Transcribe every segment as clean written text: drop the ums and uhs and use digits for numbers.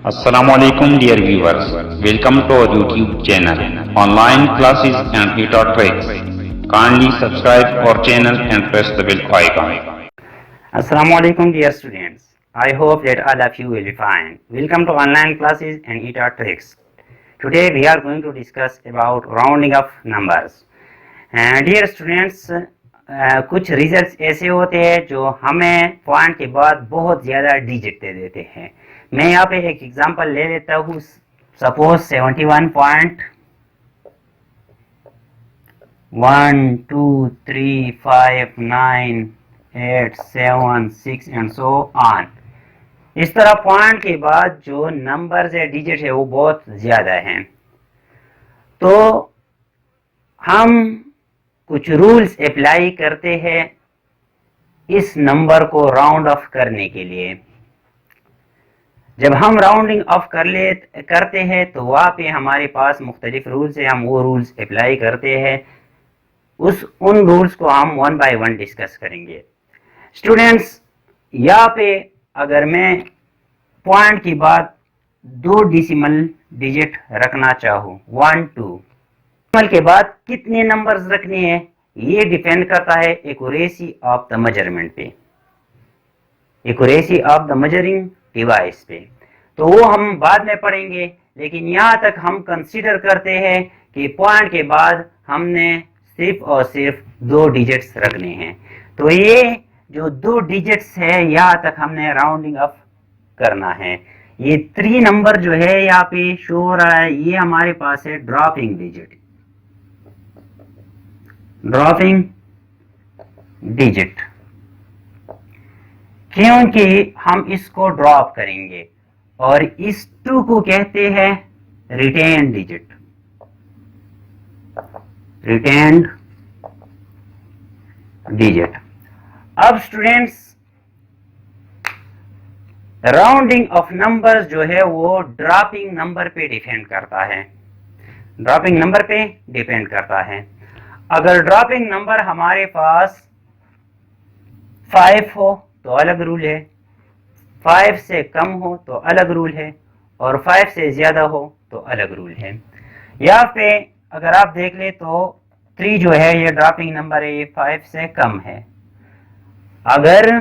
Assalamualaikum dear viewers. Welcome to our YouTube channel. Online classes and tutor tricks. Kindly subscribe our channel and press the bell icon. Assalamualaikum dear students. I hope that all of you will be fine. Welcome to online classes and tutor tricks. Today we are going to discuss about rounding of numbers. Dear students, कुछ results ऐसे होते हैं जो हमें point के बाद बहुत ज़्यादा डिजिट दे देते हैं। मैं यहाँ पे एक एग्जांपल ले लेता हूँ। Suppose 71.1235987 and so on. इस तरह पॉइंट के बाद जो नंबर्स है, डिजिट है, वो बहुत ज़्यादा हैं। तो हम कुछ रूल्स अप्लाई करते हैं इस नंबर को राउंड ऑफ करने के लिए। जब हम राउंडिंग ऑफ करते हैं तो वहाँ पे हमारे पास मुख्तलिफ रूल्स हैं, हम वो रूल्स अप्लाई करते हैं। उन रूल्स को हम वन बाय वन डिस्कस करेंगे। स्टूडेंट्स, यहाँ पे अगर मैं पॉइंट के बाद 2 डिसिमल डिजिट रखना चाहूँ, 1 2, डेसिमल के बाद कितने नंबर्स रखने हैं ये डिपेंड करता है एक्यूरेसी ऑफ द मेजरमेंट पे, accuracy of the measuring device पे। तो वो हम बाद में पढ़ेंगे, लेकिन यहाँ तक हम कंसीडर करते हैं कि पॉइंट के बाद हमने सिर्फ और सिर्फ 2 डिजिट्स रखने हैं। तो ये जो 2 डिजिट्स है यहाँ तक हमने राउंडिंग ऑफ करना है। ये 3 नंबर जो है यहाँ पे शो हो रहा है, ये हमारे पास है ड्रॉपिंग डिजिट, ड्रॉपिंग डिजिट, क्योंकि हम इसको ड्रॉप करेंगे। और इस 2 को कहते हैं रिटेन डिजिट, रिटेन्ड डिजिट। अब स्टूडेंट्स, राउंडिंग ऑफ नंबर्स जो है वो ड्रॉपिंग नंबर पे डिपेंड करता है, ड्रॉपिंग नंबर पे डिपेंड करता है। अगर ड्रॉपिंग नंबर हमारे पास 5 हो तो अलग रूल है, 5 से कम हो तो अलग रूल है, और 5 से ज्यादा हो तो अलग रूल है। यहाँ पे अगर आप देख ले तो 3 जो है ये ड्रॉपिंग नंबर है, ये 5 से कम है। अगर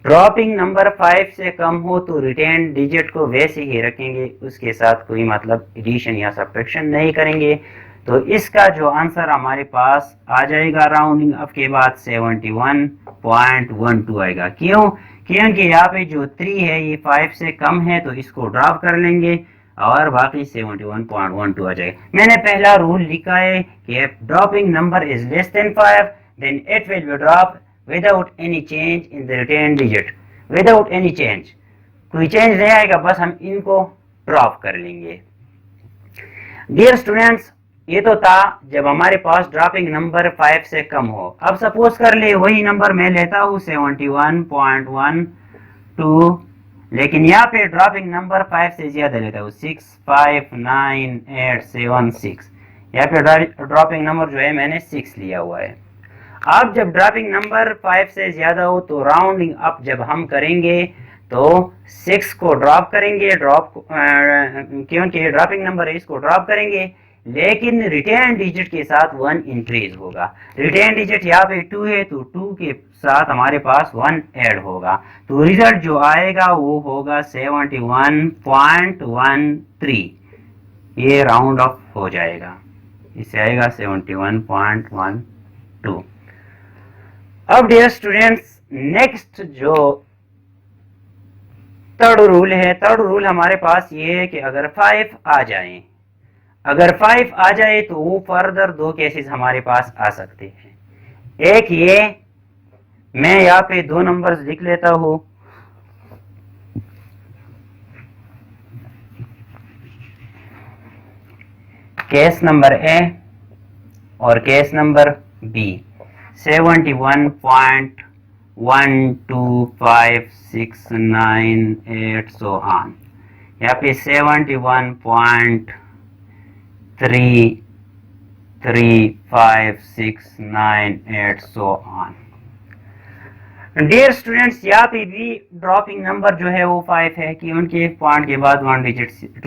ड्रॉपिंग नंबर 5 से कम हो तो रिटेन डिजिट को वैसे ही रखेंगे, उसके साथ कोई मतलब एडिशन या सब्ट्रैक्शन नहीं करेंगे। तो इसका जो आंसर हमारे पास आ जाएगा राउंडिंग ऑफ के बाद 71.12 आएगा। क्यों? क्योंकि यहाँ पे जो 3 है ये 5 से कम है, तो इसको ड्रॉप कर लेंगे और बाकी 71.12 आ जाएगा। मैंने पहला रूल लिखा है कि dropping number is less than 5 then it will be drop without any change in the retain digit, without any change, कोई चेंज नहीं आएगा, बस हम इनको ड्रॉप कर लेंगे। डियर स्टूडेंट्स, ये तो था जब हमारे पास ड्रॉपिंग नंबर 5 से कम हो। अब सपोज कर ले वही नंबर मैं लेता हूँ 71.12, लेकिन यहाँ पे ड्रॉपिंग नंबर 5 से ज्यादा लेता हूँ, 659876। यहाँ पे ड्रॉपिंग नंबर जो है मैंने 6 लिया हुआ है। अब जब ड्रॉपिंग नंबर 5 से ज्यादा हो तो राउंडिंग अप जब हम करेंगे तो 6 को ड्रॉप करेंगे, क्योंकि ड्रॉपिंग नंबर है इसको ड्रॉप करेंगे, लेकिन रिटेन डिजिट के साथ 1 इंक्रीज होगा। रिटेन डिजिट यहाँ पे 2 है तो 2 के साथ हमारे पास 1 ऐड होगा, तो रिजल्ट जो आएगा वो होगा 71.13। ये राउंड ऑफ हो जाएगा, इससे आएगा 71.12। अब डियर स्टूडेंट्स, नेक्स्ट जो थर्ड रूल है, थर्ड रूल हमारे पास ये है कि अगर 5 आ जाए, अगर 5 आ जाए तो वो फर्दर 2 केसेस हमारे पास आ सकते हैं। एक ये, मैं यहाँ पे 2 नंबर्स लिख लेता हूं, केस नंबर ए और case number B, 71.125698 so on. यहाँ पे 71.33569 सो ऑन। डियर स्टूडेंट्स, यहाँ पे भी ड्रॉपिंग नंबर जो है वो 5 है, कि उनके पॉइंट के बाद 2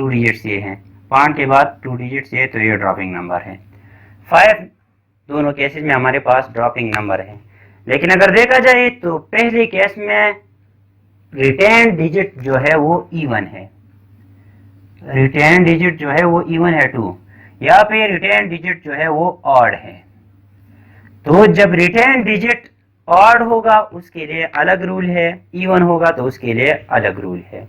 डिजिट्स ये हैं, पॉइंट के बाद 2 डिजिट्स ये, तो ये ड्रॉपिंग नंबर है। 5 दोनों केसेस में हमारे पास ड्रॉपिंग नंबर है। लेकिन अगर देखा जाए तो पहले केस में रिटेन डिजिट जो है वो इवन है, रिटेन डिजिट जो है वो इवन है 2। यहाँ पे रिटेन डिजिट जो है वो ऑड है। तो जब रिटेन डिजिट ऑड होगा उसके लिए अलग रूल है, इवन होगा तो उसके लिए अलग रूल है।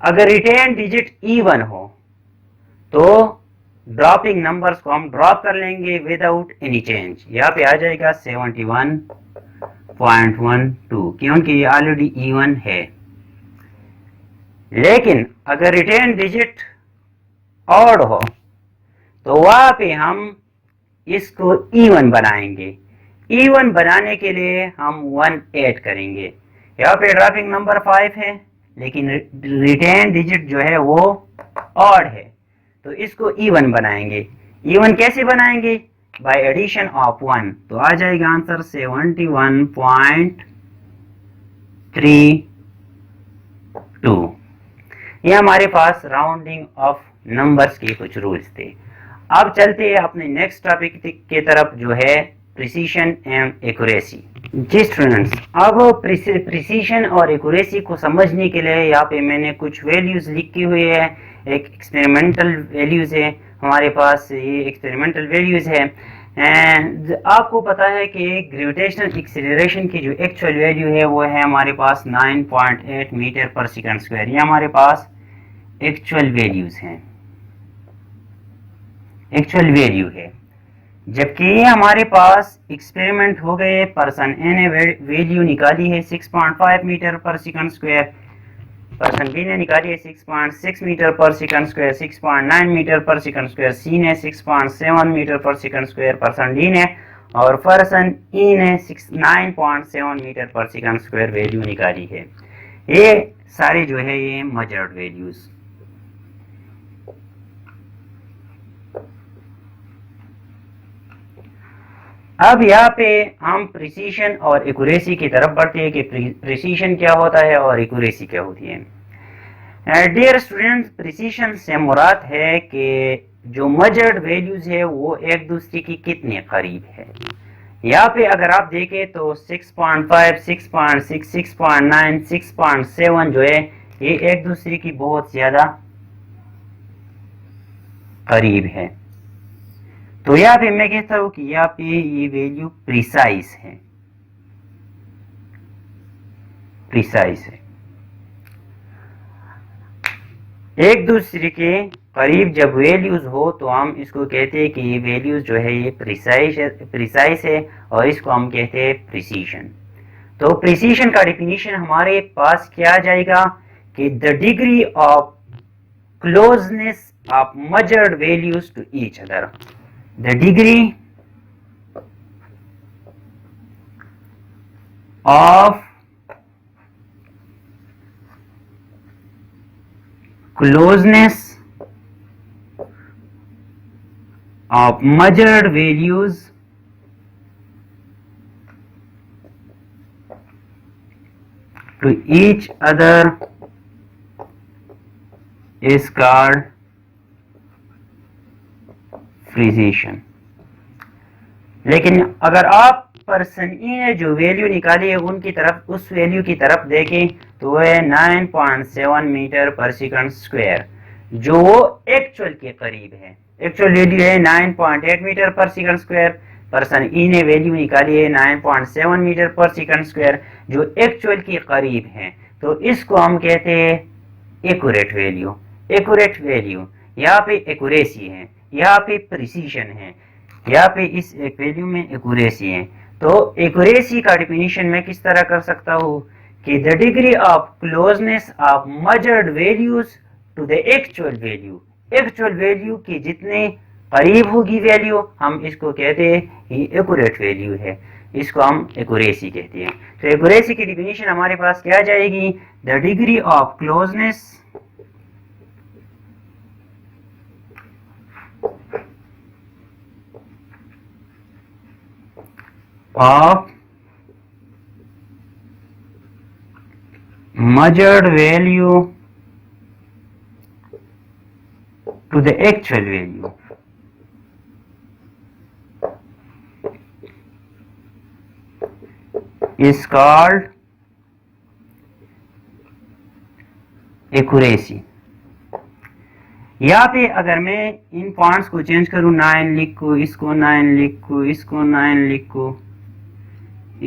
अगर रिटेन डिजिट इवन हो तो ड्रॉपिंग नंबर्स को हम ड्रॉप कर लेंगे विदाउट एनी चेंज। यहाँ पे आ जाएगा 71.12, क्योंकि ये ऑलरेडी इवन है। लेकिन अगर रिटेन डिजिट ऑड हो तो वहां पे हम इसको इवन बनाएंगे। इवन बनाने के लिए हम 1 ऐड करेंगे। यहाँ पे ड्रॉपिंग नंबर 5 है, लेकिन रिटेन डिजिट जो है वो ऑड है, तो इसको इवन बनाएंगे। इवन कैसे बनाएंगे? By addition of 1। तो आ जाएगा आंसर 71.32। ये हमारे पास राउंडिंग ऑफ नंबर्स के कुछ रूल्स थे। अब चलते हैं अपने नेक्स्ट टॉपिक के तरफ, जो है प्रिसीशन एंड एक्यूरेसी। जी स्टूडेंट्स, अब प्रिसीशन और एक्यूरेसी को समझने के लिए यहाँ पे मैंने कुछ वैल्यूज लिखी हुई है। एक एक्सपेरिमेंटल वैल्यूज है हमारे पास, ये एक्सपेरिमेंटल वैल्यूज है। एंड आपको पता है कि ग्रेविटेशनल एक्सीलरेशन की जो एक्चुअल वैल्यू है वो है हमारे पास 9.8 मीटर पर सेकंड स्क्वायर। ये हमारे पास एक्चुअल वैल्यूज हैं, एक्चुअल वैल्यू है। जबकि ये हमारे पास एक्सपेरिमेंट हो गए, पर्सन ए ने वैल्यू निकाली है 6.5 मीटर पर सेकंड स्क्वायर, पर्सन बी ने निकाली है 6.6 मीटर पर सेकंड स्क्वायर, 6.9 मीटर पर सेकंड स्क्वायर, सी ने 6.7 मीटर पर सेकंड स्क्वायर, पर्सन डी ने, और पर्सन ई ने 9.7 मीटर पर सेकंड स्क्वायर वैल्यू निकाली है। ये सारे जो है ये मेजर्ड वैल्यूज। अब यहाँ पे हम प्रिसीशन और एक्यूरेसी की तरफ बढ़ते हैं कि प्रिसीशन क्या होता है और एक्यूरेसी क्या होती है। डियर स्टूडेंट्स, प्रिसीशन से मुराद है कि जो मेजर्ड वैल्यूज है वो एक दूसरे की कितने करीब है। यहाँ पे अगर आप देखें तो 6.5, 6.6, 6.9, 6.7 जो है ये एक दूसरे की बहुत ज्यादा करीब है। तो यहाँ पे मैं कहता हूँ कि यहाँ पे ये वैल्यू प्रिसाइज है, प्रिसाइज है। एक दूसरे के करीब जब वैल्यूज हो तो हम इसको कहते हैं कि ये वैल्यूज जो है ये प्रिसाइज है, और इसको हम कहते हैं प्रिसीशन। तो प्रिसीशन का डेफिनेशन हमारे पास क्या आ जाएगा कि the degree of closeness of measured values to each other. The degree of closeness of measured values to each other is called precision. लेकिन अगर आप पर्सन ई ने जो वैल्यू निकाली है उनकी तरफ, उस वैल्यू की तरफ देखें तो वह है 9.7 मीटर पर सेकंड स्क्वायर, जो एक्चुअल के करीब है। एक्चुअल वैल्यू है 9.8 मीटर पर सेकंड स्क्वायर, पर्सन ई ने वैल्यू निकाली है 9.7 मीटर पर सेकंड स्क्वायर, जो एक्चुअल के करीब है। तो इसको हम कहते हैं एक्यूरेट वैल्यू। एक्यूरेट वैल्यू, यहाँ पे एक्यूरेसी है, यहाँ पे प्रिसीशन है, यहाँ पे इस वैल्यू में एक्यूरेसी है। तो एक्यूरेसी का डेफिनेशन मैं किस तरह कर सकता हूँ कि the degree of closeness of measured values to the actual value. Actual value के जितने करीब होगी वैल्यू, हम इसको कहते हैं ये एक्यूरेट वैल्यू है, इसको हम एक्यूरेसी कहते हैं। तो एक्यूरेसी की डेफिनेशन हमारे पास क्या जाएगी? The degree of closeness of measured value to the actual value. Is called accuracy. यहाँ पे अगर मैं इन पॉइंट्स को चेंज करूँ, 9 लिखूँ, इसको 9 लिखूँ, इसको 9 लिखूँ,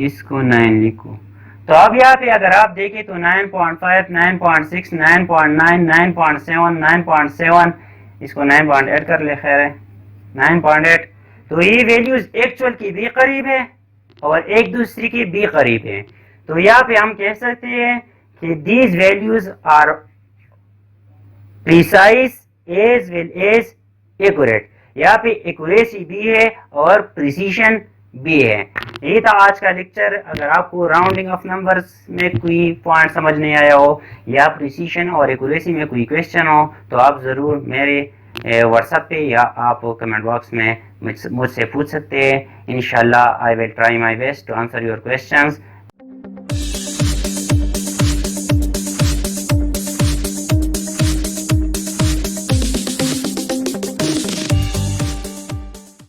इसको 9 लिखूँ, तो अब यहाँ पे अगर आप देखें तो 9.5, 9.6, 9.9, 9.7, 9.7, इसको 9.8 कर ले, खैर है 9.8। तो ये वैल्यूज एक्चुअल की भी करीब है और एक दूसरे के भी करीब है। तो यहाँ पे हम कह सकते हैं कि these values are precise as well as accurate। यहाँ पे एक्यूरेसी भी है और प्रिसीशन भी है। ये था आज का लेक्चर। अगर आपको राउंडिंग ऑफ नंबर्स में कोई पॉइंट समझ नहीं आया हो या प्रिसीशन और एक्यूरेसी में कोई क्वेश्चन हो तो आप ज़रूर मेरे व्हाट्सएप पे या आप कमेंट बॉक्स में मुझसे पूछ सकते हैं। इंशाल्लाह I will try my best to answer your questions.